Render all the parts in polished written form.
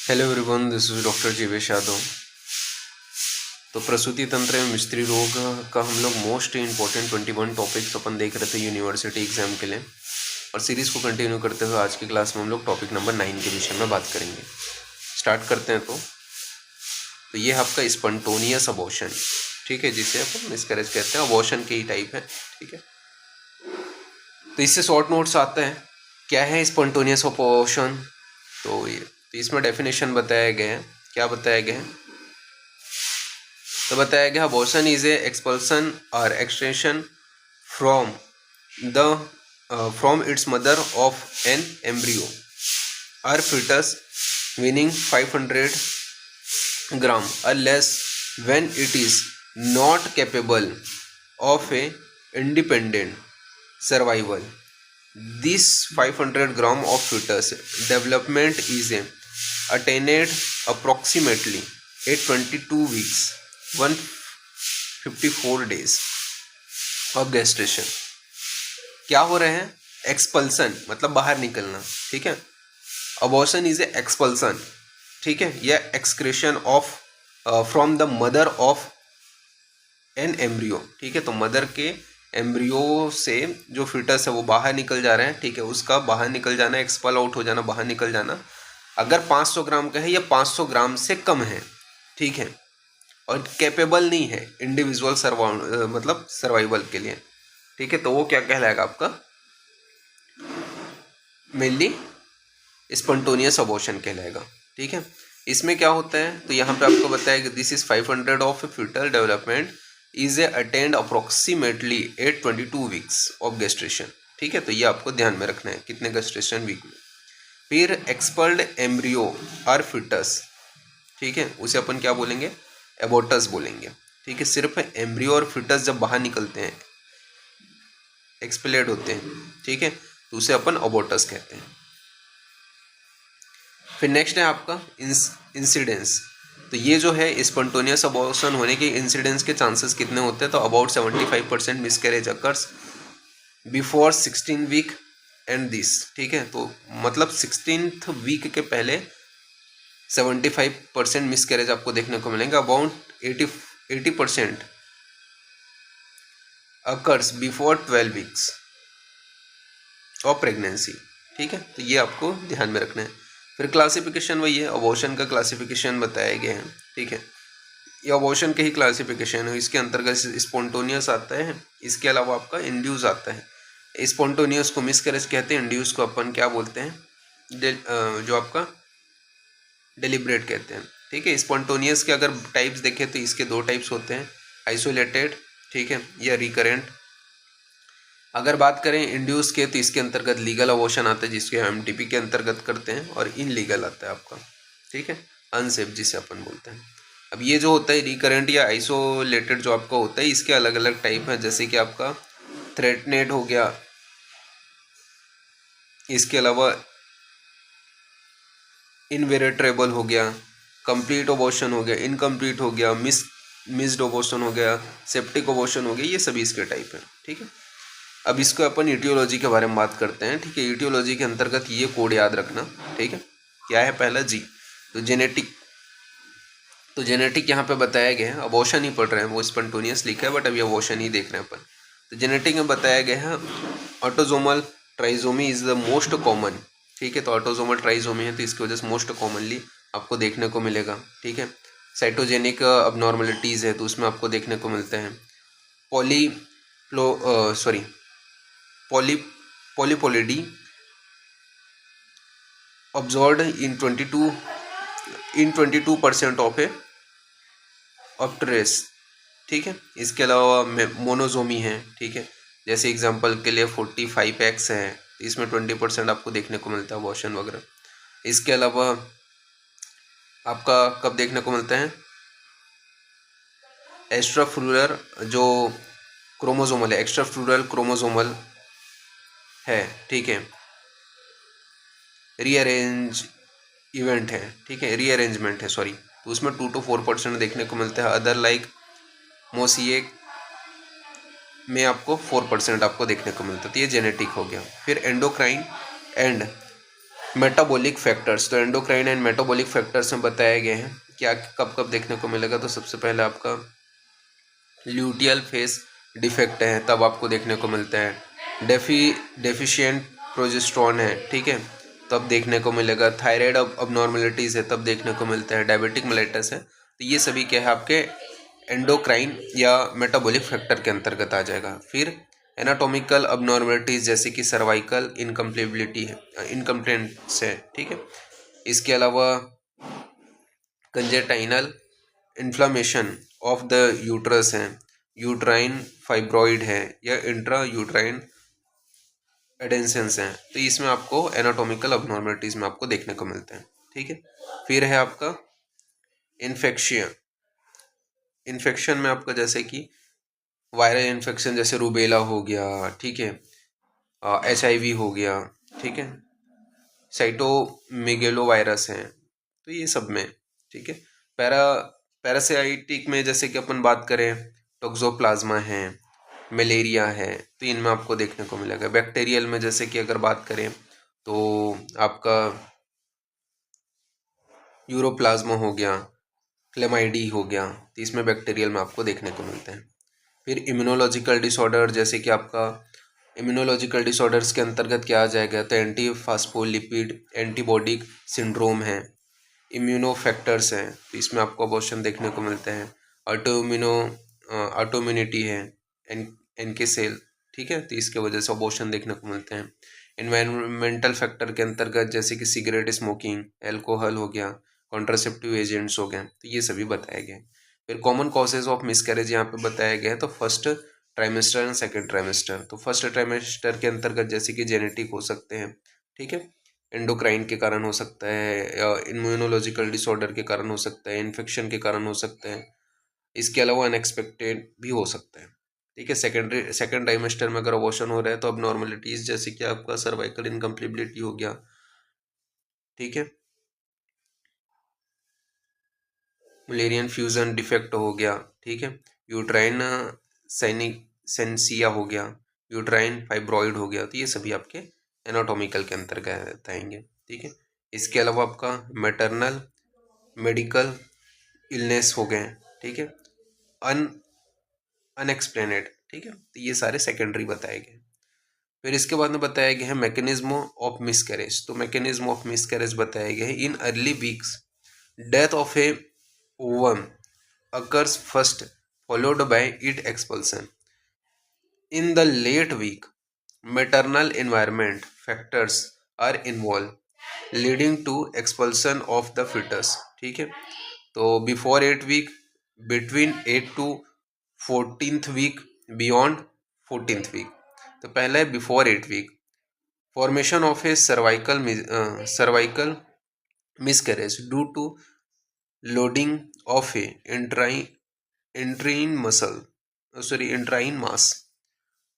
Hello everyone, this is doctor Jeevesh Yadav. तो प्रसूति तंत्र एवं स्त्री रोग का हम लोग मोस्ट इम्पॉर्टेंट 21 टॉपिक्स अपन देख रहे थे यूनिवर्सिटी एग्जाम के लिए, और सीरीज़ को कंटिन्यू करते हुए आज की क्लास में हम लोग टॉपिक नंबर 9 के विषय में बात करेंगे। स्टार्ट करते हैं। तो ये आपका स्पॉन्टेनियस अबॉर्शन, ठीक है, जिसे अपन मिसकैरेज कहते हैं, अबॉर्शन के ही टाइप है, ठीक है। तो इससे शॉर्ट नोट्स आते हैं, क्या है स्पॉन्टेनियस अबॉर्शन। तो इसमें डेफिनेशन बताया गया है। क्या बताया गया है? तो बताया गया अबॉर्शन इज ए एक्सपल्सन और extension from its mother of an embryo और fetus winning 500 gram or less when it is not capable of a independent survival. This 500 gram of fetus development is attained approximately at 22 weeks 154 days of gestation. क्या हो रहे हैं? Expulsion मतलब बाहर निकलना, ठीक है। अबॉर्शन इज ए एक्सपल्सन, ठीक है, या excretion of from the mother of an embryo, ठीक है। तो मदर के एम्ब्रियो से जो फिटस है वो बाहर निकल जा रहे हैं, ठीक है, उसका बाहर निकल जाना, एक्सपल आउट हो जाना, बाहर निकल जाना, अगर 500 ग्राम का है या 500 ग्राम से कम है, ठीक है, और कैपेबल नहीं है इंडिविजुअल मतलब सर्वाइवल के लिए, ठीक है, तो वो क्या कहलाएगा आपका? मेनली स्पॉन्टेनियस अबॉर्शन कहलाएगा, ठीक है। इसमें क्या होता है? तो यहाँ पे आपको बताया कि this is 500 of fetal development is a attained approximately at 22 weeks of gestation, ठीक है। तो ये आपको ध्यान में रखना है, कितने गेस्ट्रेशन वीक में। फिर एक्सपर्ल्ड एम्ब्रियो और फिटस, ठीक है, उसे अपन क्या बोलेंगे? एबॉर्टस बोलेंगे, ठीक है। सिर्फ एम्ब्रियो और फिटस जब बाहर निकलते हैं, एक्सपेलेड होते हैं, ठीक है, तो उसे अपन अबॉर्टस कहते हैं। फिर नेक्स्ट है आपका इंसिडेंस। तो ये जो है स्पॉन्टेनियस अबॉर्शन होने के इंसिडेंस के चांसेस कितने होते हैं? तो about 75% miscarriage occurs before 16 week and this, ठीक है। तो मतलब 16th वीक के पहले 75% मिसकैरेज आपको देखने को मिलेंगे। About 80% occurs before 12 weeks of pregnancy, ठीक है। तो ये आपको ध्यान में रखना है। फिर क्लासिफिकेशन वही है, अबॉर्शन का क्लासिफिकेशन बताया गया है, ठीक है। ये अबॉर्शन के ही क्लासिफिकेशन है, इसके अंतर्गत स्पॉन्टेनियस आता है, इसके अलावा आपका इंड्यूस आता है। स्पॉन्टेनियस को मिसकैरेज कहते हैं, इंड्यूस को अपन क्या बोलते हैं? जो आपका डेलिब्रेट कहते हैं, ठीक है। स्पॉन्टेनियस के अगर टाइप्स देखें तो इसके दो टाइप्स होते हैं, आइसोलेटेड, ठीक है, या रिकरेंट। अगर बात करें इंड्यूस के तो इसके अंतर्गत लीगल अबॉर्शन आता है, जिसके हम एमटीपी के अंतर्गत करते हैं, और इनलीगल आता है आपका, ठीक है, अनसेफ जिसे अपन बोलते हैं। अब ये जो होता है रिकरेंट या आइसोलेटेड जो आपका होता है, इसके अलग अलग टाइप हैं, जैसे कि आपका थ्रेटनेड हो गया, इसके अलावा इनवेरेट्रेबल हो गया, कंप्लीट अबॉर्शन हो गया, इनकम्प्लीट हो गया, मिस्ड अबॉर्शन हो गया, सेप्टिक अबॉर्शन हो गया, ये सभी इसके टाइप हैं, ठीक है। अब इसको अपन ईटियोलॉजी के बारे में बात करते हैं, ठीक है। ईटियोलॉजी के अंतर्गत ये कोड याद रखना, ठीक है। क्या है? पहला जी, तो जेनेटिक। तो जेनेटिक यहाँ पे बताया गया है, अबॉर्शन ही पढ़ रहे हैं, वो स्पॉन्टेनियस लिखा है, बट अभी अबॉर्शन ही देख रहे हैं अपन। तो जेनेटिक में बताया गया है autosomal trisomy is the most common, ठीक है। तो ऑटोसोमल ट्राइजोमी है, तो इसकी वजह से मोस्ट कॉमनली आपको देखने को मिलेगा, ठीक है। साइटोजेनिक अबनॉर्मलिटीज़ है, तो उसमें आपको देखने को मिलते हैं polyploidy observed in 22% of trace, ठीक है। इसके अलावा मोनोजोमी है, ठीक है, जैसे एग्जांपल के लिए 45X है, इसमें 20% आपको देखने को मिलता है अबॉर्शन वगैरह। इसके अलावा आपका कब देखने को मिलता है? एक्स्ट्रा फ्लूरल जो क्रोमोजोमल है, एक्स्ट्रा फ्लूरल क्रोमोजोमल है, ठीक है, रीअरेंज इवेंट है, ठीक है, रीअरेंजमेंट है, सॉरी, तो उसमें 2 to 4% देखने को मिलता है। अदर लाइक मोसिएक में आपको 4% आपको देखने को मिलता है। तो ये जेनेटिक हो गया। फिर एंडोक्राइन एंड मेटाबॉलिक फैक्टर्स, तो एंडोक्राइन एंड मेटाबॉलिक फैक्टर्स में बताए गए हैं क्या कब कब देखने को मिलेगा। तो सबसे पहले आपका ल्यूटियल फेस डिफेक्ट है तब आपको देखने को मिलता है। डेफिशिएंट प्रोजेस्टेरोन है, ठीक है, तब देखने को मिलेगा। थायराइड अबनॉर्मलिटीज़ है तब देखने को मिलता है। डायबिटिक मेलिटस है, तो ये सभी क्या है आपके एंडोक्राइन या मेटाबॉलिक फैक्टर के अंतर्गत आ जाएगा। फिर एनाटॉमिकल अबनॉर्मलिटीज़ जैसे कि सर्वाइकल इनकम्प्लेबिलिटी है, इनकम्प्लेंस है, ठीक है। इसके अलावा कंजेटाइनल इन्फ्लामेशन ऑफ द यूट्रस है, यूट्राइन फाइब्रॉइड है, या इंट्रा यूट्राइन एडेंसेंस हैं, तो इसमें आपको एनाटॉमिकल अबनॉर्मलिटीज़ में आपको देखने को मिलते हैं, ठीक है। फिर है आपका इन्फेक्शन में आपका जैसे कि वायरल इन्फेक्शन जैसे रूबेला हो गया, ठीक है, HIV हो गया, ठीक है, साइटोमेगेलो वायरस हैं, तो ये सब में, ठीक है। पैरासाइटिक में जैसे कि अपन बात करें टोक्सोप्लाज्मा है, मलेरिया है, तो इनमें आपको देखने को मिलेगा। बैक्टीरियल में जैसे कि अगर बात करें तो आपका यूरोप्लाज्मा हो गया, क्लेमाइडी हो गया, तो इसमें बैक्टीरियल में आपको देखने को मिलते हैं। फिर इम्यूनोलॉजिकल डिसऑर्डर जैसे कि आपका इम्यूनोलॉजिकल डिसऑर्डर्स के अंतर्गत क्या आ जाएगा, तो एंटी फास्फोलिपिड एंटीबॉडी सिंड्रोम है, इम्यूनो फैक्टर्स हैं, तो इसमें आपको अबॉर्शन देखने को मिलते हैं। ऑटोइम्यूनिटी है, एनके सेल, ठीक है, तो इसके वजह से अबॉर्शन देखने को मिलते हैं। इन्वायरमेंटल फैक्टर के अंतर्गत जैसे कि सिगरेट स्मोकिंग, एल्कोहल हो गया, कॉन्ट्रासेप्टिव एजेंट्स हो गए, तो ये सभी बताए गए। फिर कॉमन कॉजेज ऑफ मिसकैरेज यहाँ पे बताया गया है, तो first trimester and second trimester. तो फर्स्ट ट्राइमेस्टर के अंतर्गत जैसे कि जेनेटिक हो सकते हैं, ठीक है, एंडोक्राइन के कारण हो सकता है, या इम्यूनोलॉजिकल डिसऑर्डर के कारण हो सकता है, इन्फेक्शन के कारण हो सकता है, इसके अलावा अनएक्सपेक्टेड भी हो सकता है, ठीक है। सेकेंड ट्राइमेस्टर में अगर अबॉर्शन हो रहा है तो अब नॉर्मलिटीज जैसे कि आपका सर्वाइकल इनकम्प्लीबिलिटी हो गया, ठीक है, मुलेरियन फ्यूजन डिफेक्ट हो गया, ठीक है, यूट्राइन सेंसिया हो गया, यूट्राइन फाइब्रॉइड हो गया, तो ये सभी आपके एनाटॉमिकल के अंतर्गत आएंगे, ठीक है। इसके अलावा आपका मैटरनल मेडिकल इलनेस हो गए, ठीक है, अन अनएक्सप्लेनेड, ठीक है, तो ये सारे सेकेंडरी बताए गए। फिर इसके बाद में बताया गया है मैकेनिज्म ऑफ मिसकैरेज। तो मैकेनिज्म ऑफ मिसकैरेज बताया गया है in early weeks death of A ovum occurs first followed by its expulsion. In the late week, maternal environment factors are involved leading to expulsion of the fetus, ठीक है। तो before 8 week, between 8 to 14th week, beyond 14th week. तो पहला है before 8 week, formation of a cervical miscarriage due to loading of a intrauterine mass.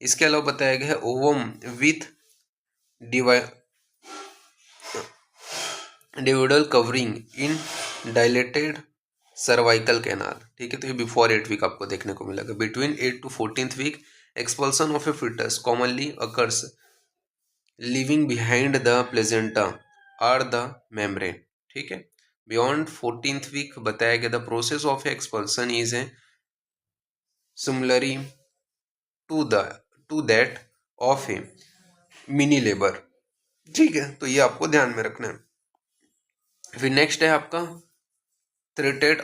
इसके अलावा बताया गया है ovum with decidual covering in dilated cervical canal, ठीक है, तो ये बिफोर 8 वीक आपको देखने को मिलेगा। Between 8 to 14th week expulsion of a fetus commonly occurs leaving behind the placenta और द मेम्ब्रेन, ठीक है। बियॉन्ड 14th वीक बताया गया the process of expulsion is a similarly to that of a mini labour, ठीक है, तो ये आपको ध्यान में रखना है। फिर नेक्स्ट है आपका थ्रेटेड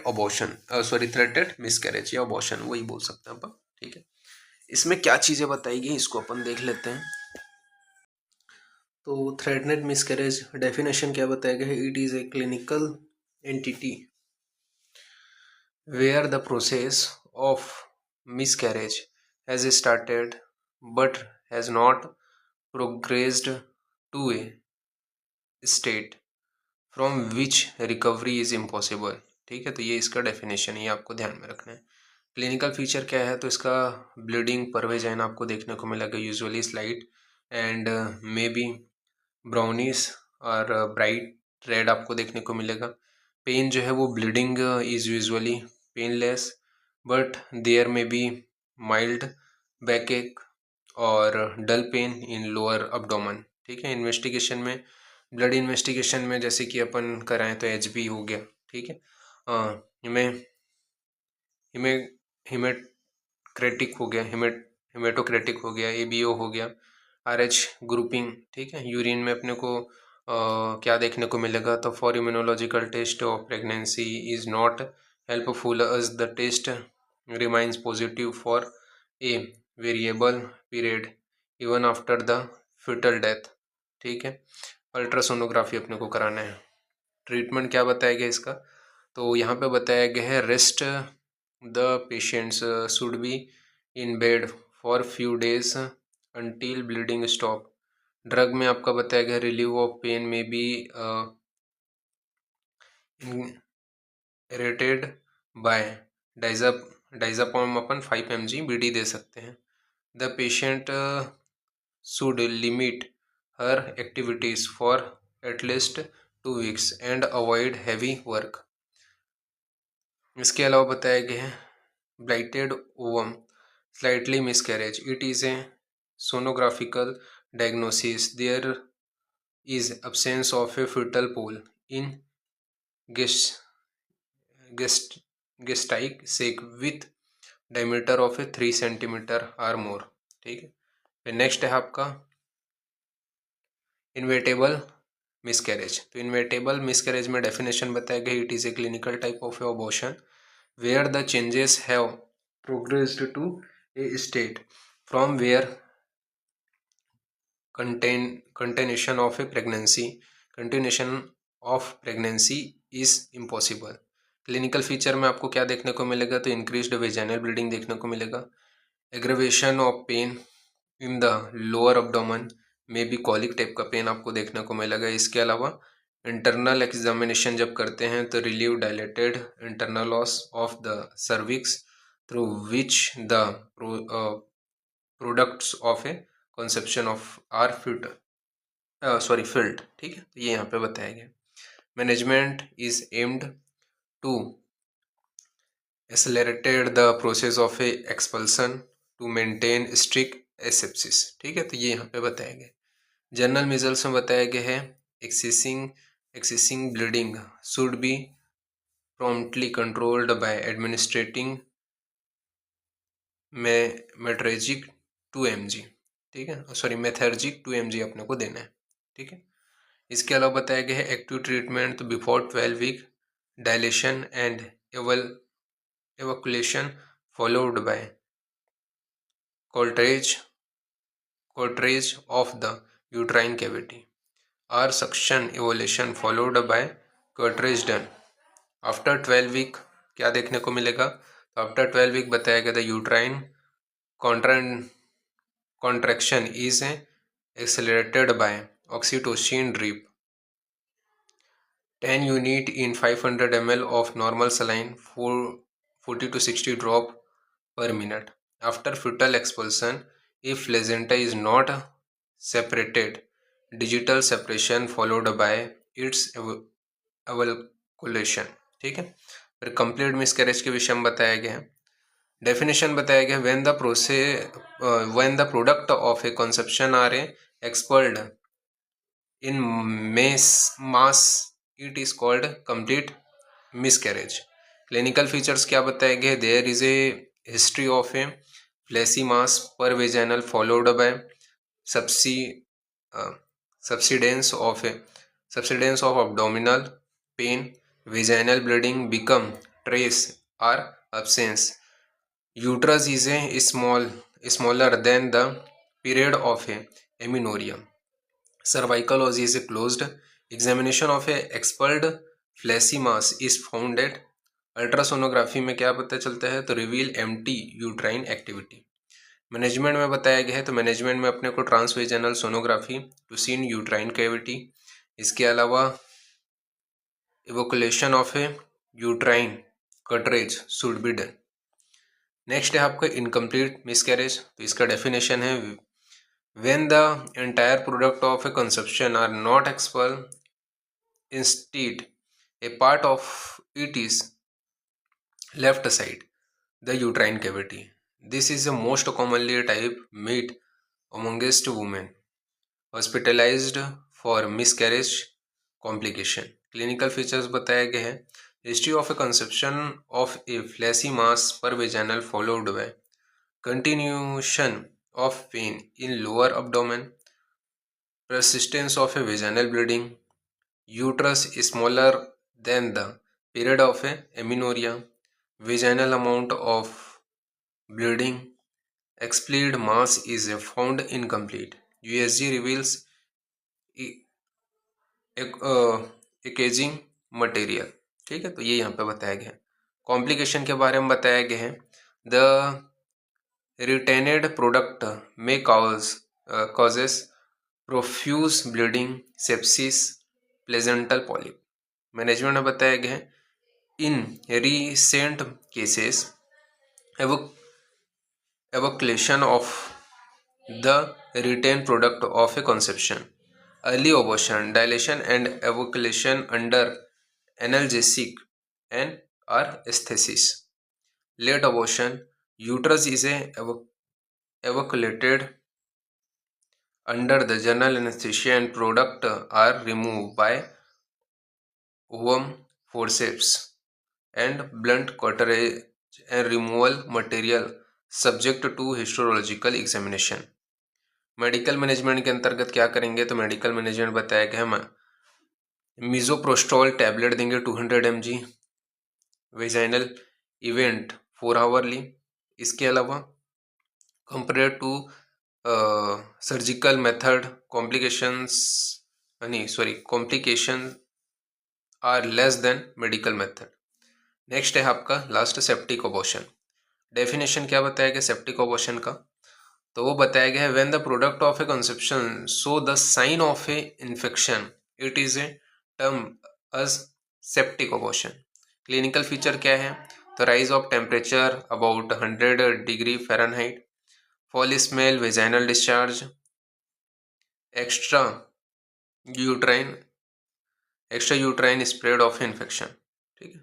मिसकैरेज या अबॉर्शन, वही बोल सकते हैं अपन, ठीक है। इसमें क्या चीजें बताई गई इसको अपन देख लेते हैं। तो थ्रेटेड मिसकैरेज डेफिनेशन क्या बताया गया है, it is a clinical entity where the process of miscarriage has started but has not progressed to a state from which recovery is impossible, ठीक है, तो ये इसका डेफिनेशन है, आपको ध्यान में रखना है। क्लिनिकल फीचर क्या है, तो इसका ब्लीडिंग परवेजाइन आपको देखने को मिलेगा, usually slight and may be brownish और ब्राइट रेड आपको देखने को मिलेगा। पेन जो है वो bleeding is usually painless but there may be mild backache और डल पेन इन लोअर अब्डोमन, ठीक है। इन्वेस्टिगेशन में ब्लड इन्वेस्टिगेशन में जैसे कि अपन कराएं तो HB हो गया, ठीक है, हिमे हिमे हिमेक्रेटिक हो गया, हिमेटोक्रेटिक हो गया, ABO हो गया, RH ग्रुपिंग, ठीक है। यूरिन में अपने को क्या देखने को मिलेगा, तो for immunological test of pregnancy is not helpful as the test remains positive for a variable period even after the fetal death, ठीक है। अल्ट्रासोनोग्राफी अपने को कराना है। ट्रीटमेंट क्या बताया गया इसका, तो यहाँ पे बताया गया है rest the patients should be in bed for few days until bleeding stop। Drug में आपका बताया गया relief of pain may be इरेटेड बाय डाइजापम अपन 5 mg BD दे सकते हैं। The patient should limit her activities for at least 2 weeks and avoid heavy work. इसके अलावा बताया गया है blighted ovum slightly miscarriage, it is a sonographical diagnosis। There is absence of a fetal pole in gastric sac with diameter of a 3 centimeter or more, ठीक है। फिर next है आपका इन्वेटेबल मिसकैरेज। तो इन्वेटेबल मिसकैरेज में डेफिनेशन बताया गया, it is a clinical type of abortion where the changes have progressed to a state from where continuation of pregnancy is impossible। Clinical feature में आपको क्या देखने को मिलेगा, तो इंक्रीज्ड वेजाइनल ब्लीडिंग देखने को मिलेगा, aggravation of pain in the lower abdomen में भी कॉलिक टाइप का पेन आपको देखने को मिलेगा। इसके अलावा इंटरनल एग्जामिनेशन जब करते हैं तो relieve dilated internal loss of the cervix through which the products of a conception of are filled, ठीक है। तो ये यहाँ पे बताया गया। Management is aimed to accelerated the process of a expulsion to maintain strict asepsis, ठीक है। तो ये यहाँ पे बताया गया। जनरल मिजल्स में बताया गया है accessing bleeding should be promptly controlled by administrating मेट्रेजिक 2 mg, ठीक है, सॉरी मेथर्जिक 2 mg अपने को देना है, ठीक है। इसके अलावा बताया गया है एक्टिव ट्रीटमेंट तो before 12 week dilation and evacuation followed by curettage of the uterine cavity और suction evacuation followed by curettage done. After 12 week क्या देखने को मिलेगा, तो आफ्टर 12 वीक बताया गया the uterine contraction is accelerated by oxytocin drip 10 unit in 500 ml of normal saline 40 to 60 drop per minute after fetal expulsion। if placenta is not separated, digital separation followed by its evacuation, ठीक है। फिर complete miscarriage के विषय में बताया गया है। Definition बताया गया when the product of a conception are expelled in mass it is called complete miscarriage. Clinical features क्या बताए गए, there is a history of a fleshy mass per vaginal followed by subsidence of abdominal pain, vaginal bleeding become trace or absence। Uterus is a smaller than the period of a amenorrhea। Cervical os is closed। Examination of a expelled fleshy mass is found at ultrasonography में क्या पता चलता है, तो reveal empty uterine activity. Management में बताया गया है, तो मैनेजमेंट में अपने को transvaginal sonography to seen uterine cavity. इसके अलावा evacuation of a uterine curettage should be done. Next है आपका इनकम्प्लीट मिसकैरेज। तो इसका डेफिनेशन है when the entire product of a conception are not expel instead a part of it is left side the uterine cavity. This is the most commonly type met amongst women hospitalized for miscarriage complication. Clinical features बताए गए हैं। History of a conception of a fleshy mass per vaginal followed by continuation of pain in lower abdomen, persistence of a vaginal bleeding, uterus smaller than the period of a amenorrhea, vaginal amount of bleeding, expelled mass is found incomplete. USG reveals एकेजिंग material. ठीक है, तो ये यहाँ पे बताया गया है। कॉम्प्लिकेशन के बारे में बताया गया है। The retained product may causes profuse bleeding, sepsis, placental polyp। Management में बताया गया है इन recent cases evacuation of the retained product of a conception, early abortion, dilation and evacuation under analgesic and or aesthesis, late abortion, uterus is evacuated under the general anesthesia and product are removed by ovum forceps and blunt cauterization and removal material subject to histological examination। Medical management के अंतर्गत क्या करेंगे, तो medical management बताया कि हम मिजोप्रोस्टॉल tablet देंगे 200 mg, vaginal event 4 hourly. इसके अलावा compare to surgical method complication are less than medical method. Next है आपका लास्ट सेप्टिक अबॉर्शन। डेफिनेशन क्या बताया गया सेप्टिक अबॉर्शन का, तो वो बताया गया है when the product of a conception so the sign of a infection it is a term as septic abortion. Clinical feature क्या है, तो rise of temperature about 100 degree Fahrenheit, foul smell, vaginal discharge, extra uterine spread of infection. ठीक है,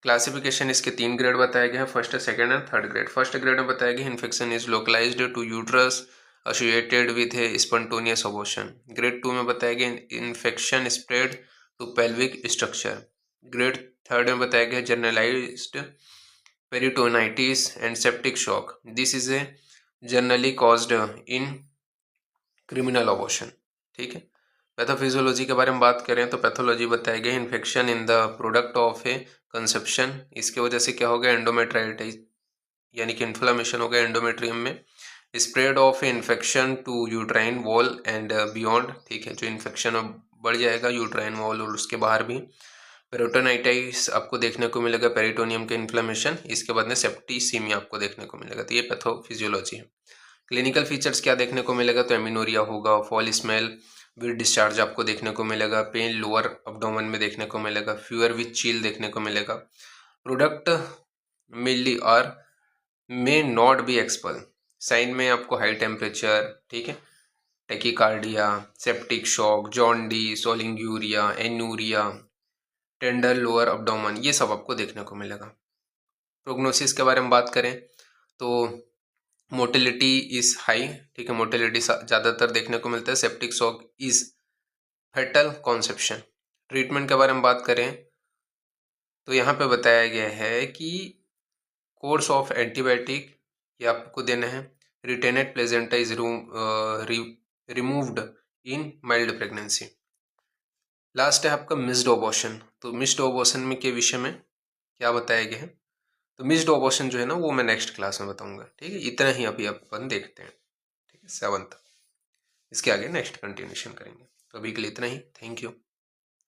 classification इसके 3 ग्रेड बताए गए हैं, first, second and third grade. First grade में बताया गया infection is localized to uterus associated with A spontaneous abortion. Grade 2 में बताया गया infection spread to pelvic structure. Grade 3 में बताया गया generalized peritonitis and septic shock, this is a generally caused in criminal abortion. ठीक है, पैथोफिजियोलॉजी के बारे में बात करें तो पैथोलॉजी बताया गया infection in the product of a conception, इसके वजह से क्या होगा एंडोमेट्राइटिस यानी कि इन्फ्लामेशन होगा एंडोमेट्रियम में, spread of infection to uterine wall and beyond. ठीक है, जो इन्फेक्शन बढ़ जाएगा यूट्राइन वॉल और उसके बाहर भी। पेरिटोनाइटिस आपको देखने को मिलेगा, पेरिटोनियम के इन्फ्लामेशन, इसके बाद में सेप्टिसीमिया आपको देखने को मिलेगा। तो ये पैथोफिजियोलॉजी है। क्लिनिकल फीचर्स क्या देखने को मिलेगा, तो एमिनोरिया होगा, फॉल स्मेल विद डिस्चार्ज आपको देखने को मिलेगा, पेन लोअर अब्डोमेन में देखने को मिलेगा, फीवर विथ चील देखने को मिलेगा, प्रोडक्ट मिली और may not be expel, sign में आपको हाई टेम्परेचर, ठीक है, tachycardia, septic shock, jaundice, oliguria, anuria, tender lower abdomen, ये सब आपको देखने को मिलेगा। प्रोग्नोसिस के बारे में बात करें तो मोटिलिटी इज हाई। ठीक है, मोटिलिटी ज़्यादातर देखने को मिलता है। Septic shock is fatal conception. Treatment के बारे में बात करें तो यहाँ पे बताया गया है कि कोर्स ऑफ एंटीबायोटिक ये आपको देना है। Retained placenta is removed in mild pregnancy. Last है आपका मिस्ड अबॉर्शन। तो मिस्ड अबॉर्शन में के विषय में क्या बताया गया है, तो मिस्ड अबॉर्शन जो है ना वो मैं नेक्स्ट क्लास में बताऊंगा। ठीक है, इतना ही अभी अपन देखते हैं। ठीक है, 7th, इसके आगे नेक्स्ट कंटिन्यूशन करेंगे। तो अभी के लिए इतना ही। Thank you.